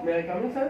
May I come in, sir?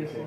Yes, sir.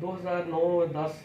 2009-10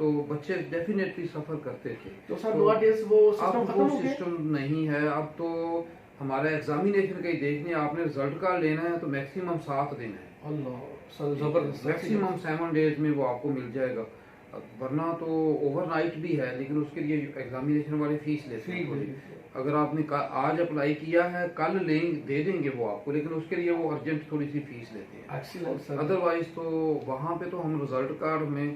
تو بچے definitely سفر کرتے تھے. تو سر نوا ڈیز وہ سسٹم اب ختم وہ ہو گیا. سسٹم نہیں ہے. اب تو ہمارا ایگزامینیشن کا ہی دیکھنے آپ نے رزلٹ کارڈ لینا ہے تو میکسیمم 7 دن ہے. اللہ سر زبردست. میکسیمم 7 ڈیز میں وہ آپ کو مل جائے گا. ورنہ تو اوور نائٹ بھی ہے لیکن اس کے لیے ایگزامینیشن والے فیس لیتے ہیں. اگر آپ نے آج اپلائی کیا ہے کل دے دیں گے وہ آپ کو, لیکن اس کے لیے وہ ارجنٹ تھوڑی سی فیس لیتے ہیں. ادروائز تو وہاں پہ تو ہم رزلٹ کارڈ میں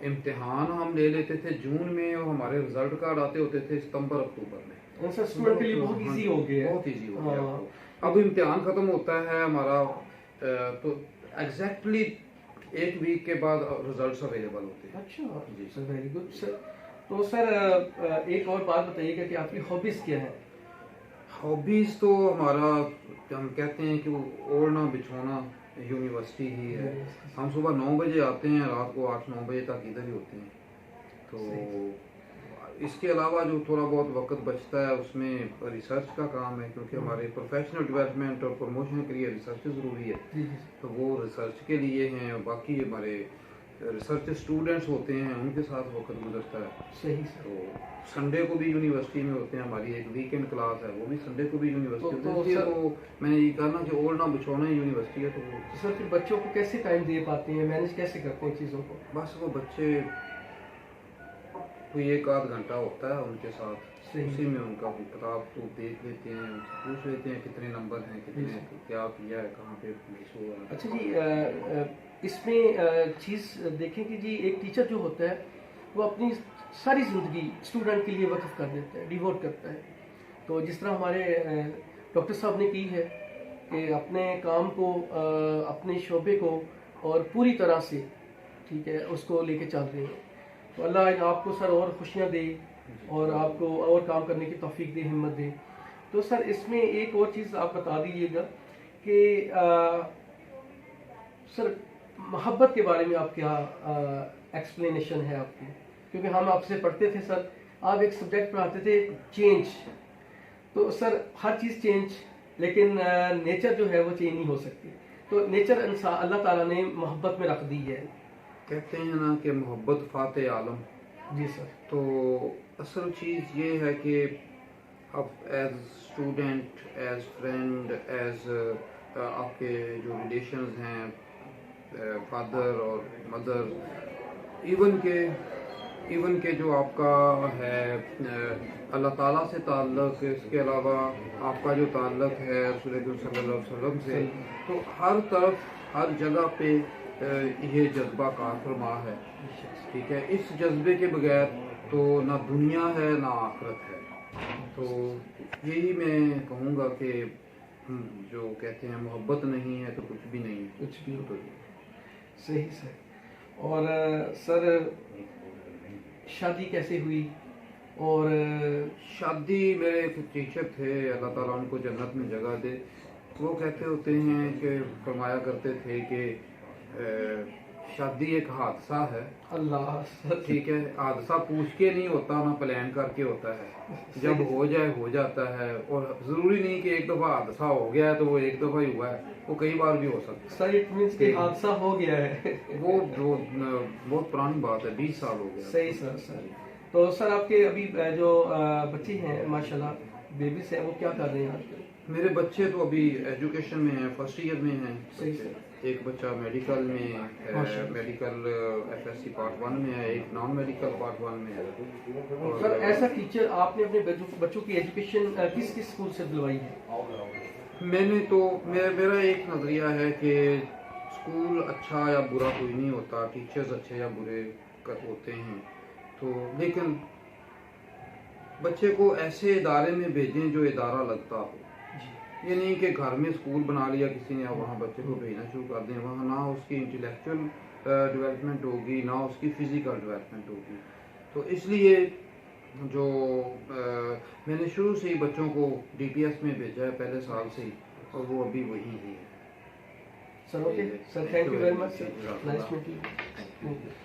امتحان ہم لے لیتے تھے جون میں اور ہمارے رزلٹ کارڈ آتے ہوتے تھے ستمبر اکتوبر میں. اسٹوڈنٹ کے لیے بہت ایزی ہو گیا. بہت ایزی ہو گیا. اب امتحان ختم ہوتا ہے ہمارا تو ایگزیکٹلی 1 ویک کے بعد ریزلٹس اویلیبل ہوتے ہیں. اچھا جی سر, ویری گڈ سر. تو سر ایک اور بات بتائیے گا کہ آپ کی ہابیز کیا ہیں؟ ہابیز تو ہمارا ہم کہتے ہیں کہ وہ اوڑھنا بچھونا یونیورسٹی ہی ہے. ہم صبح 9 بجے آتے ہیں, رات کو 8-9 بجے تک ادھر ہی ہوتے ہیں. تو اس کے علاوہ جو تھوڑا بہت وقت بچتا ہے اس میں ریسرچ کا کام ہے, کیونکہ ہمارے پروفیشنل ڈیولپمنٹ اور پروموشن کے لیے ریسرچ ضروری ہے. تو وہ ریسرچ کے لیے ہیں. باقی ہمارے ریسرچ اسٹوڈنٹس ہوتے ہیں ان کے ساتھ وقت گزرتا ہے. صحیح سر. تو سنڈے کو بھی یونیورسٹی میں ہوتے ہیں. ہماری ایک ویکینڈ کلاس ہے وہ بھی سنڈے کو بھی یونیورسٹی ہوتی ہے. تو میں نے یہ کہا کہ اوڑھنا بچھونا یونیورسٹی ہے. تو سر پھر بچوں کو کیسے ٹائم دے پاتے ہیں, مینیج کیسے کرتے ہیں چیزوں کو؟ بس وہ بچے کوئی 1-8 گھنٹہ ہوتا ہے ان کے ساتھ, اسی میں ان کا کتاب تو دیکھ لیتے ہیں, ان سے پوچھ لیتے ہیں کتنے نمبر ہیں, کتنے کیا کیا ہے, کہاں پہ مس ہوا ہے. اچھا جی, اس میں چیز دیکھیں کہ جی ایک ٹیچر جو ہوتا ہے وہ اپنی ساری زندگی اسٹوڈنٹ کے لیے وقف کر دیتا ہے, ڈیووٹ کرتا ہے. تو جس طرح ہمارے ڈاکٹر صاحب نے کی ہے کہ اپنے کام کو, اپنے شعبے کو اور پوری طرح سے ٹھیک ہے اس کو لے کے چل رہے ہیں. تو اللہ آپ کو سر اور خوشیاں دے اور آپ کو اور کام کرنے کی توفیق دے, ہمت دے. تو سر اس میں ایک اور چیز آپ بتا دیجیے گا کہ سر محبت کے بارے میں آپ کیا ایکسپلینیشن ہے آپ کی, کیونکہ ہم آپ سے پڑھتے تھے سر, آپ ایک سبجیکٹ پڑھاتے تھے چینج. تو سر ہر چیز چینج, لیکن نیچر جو ہے وہ چینج نہیں ہو سکتی. تو نیچر انسان اللہ تعالیٰ نے محبت میں رکھ دی ہے. کہتے ہیں نا کہ محبت فاتح عالم. جی سر. تو اصل چیز یہ ہے کہ اب as student, as friend, as آپ کے جو ریلیشنز ہیں فادر اور مدر, ایون کہ جو آپ کا ہے اللہ تعالیٰ سے تعلق, اس کے علاوہ آپ کا جو تعلق ہے رسول اکرم صلی اللہ علیہ وسلم سے, تو ہر طرف ہر جگہ پہ یہ جذبہ کار فرما ہے. ٹھیک ہے, اس جذبے کے بغیر تو نہ دنیا ہے نہ آخرت ہے. تو یہی میں کہوں گا کہ جو کہتے ہیں محبت نہیں ہے تو کچھ بھی نہیں, کچھ بھی تو صحیح سر. اور سر شادی کیسے ہوئی؟ اور شادی میرے ایک ٹیچر تھے, اللہ تعالیٰ ان کو جنت میں جگہ دے, وہ کہتے ہوتے ہیں کہ فرمایا کرتے تھے کہ شادی ایک حادثہ ہے. اللہ. ٹھیک ہے, حادثہ پوچھ کے نہیں ہوتا نہ پلان کر کے ہوتا ہے, جب ہو جائے ہو جاتا ہے. اور ضروری نہیں کہ ایک دفعہ حادثہ ہو گیا ہے تو وہ ایک دفعہ ہی ہوا ہے, وہ کئی بار بھی ہو سکتا ہے. سر اٹ مینس کہ حادثہ ہو گیا ہے. وہ بہت پرانی بات ہے, 20 سال ہو گیا. صحیح سر. سر تو سر آپ کے ابھی جو بچے ہیں ماشاءاللہ بیبیز ہیں, وہ کیا کر رہے ہیں؟ میرے بچے تو ابھی ایجوکیشن میں ہیں, فرسٹ ایئر میں ہیں. صحیح. ایک بچہ میڈیکل میں ہے, میڈیکل FSC پارٹ 1 میں ہے, ایک نان میڈیکل پارٹ 1 میں ہے. سر ایسا ٹیچر آپ نے اپنے بچوں کی ایجوکیشن کس اسکول سے دلوائی ہے؟ میں نے تو میرا ایک نظریہ ہے کہ اسکول اچھا یا برا کوئی نہیں ہوتا, ٹیچرز اچھے یا برے ہوتے ہیں. تو لیکن بچے کو ایسے ادارے میں بھیجیں جو ادارہ لگتا ہو. یہ نہیں کہ گھر میں اسکول بنا لیا کسی نے اور وہاں بچے کو بھیجنا شروع کر دیں. وہاں نہ اس کی انٹلیکچوئل ڈیولپمنٹ ہوگی نہ اس کی فزیکل ڈیولپمنٹ ہوگی. تو اس لیے جو میں نے شروع سے ہی بچوں کو DPS میں بھیجا ہے پہلے سال سے ہی, اور وہ ابھی وہی ہی ہے. Sir okay sir, thank you very much. Nice meeting.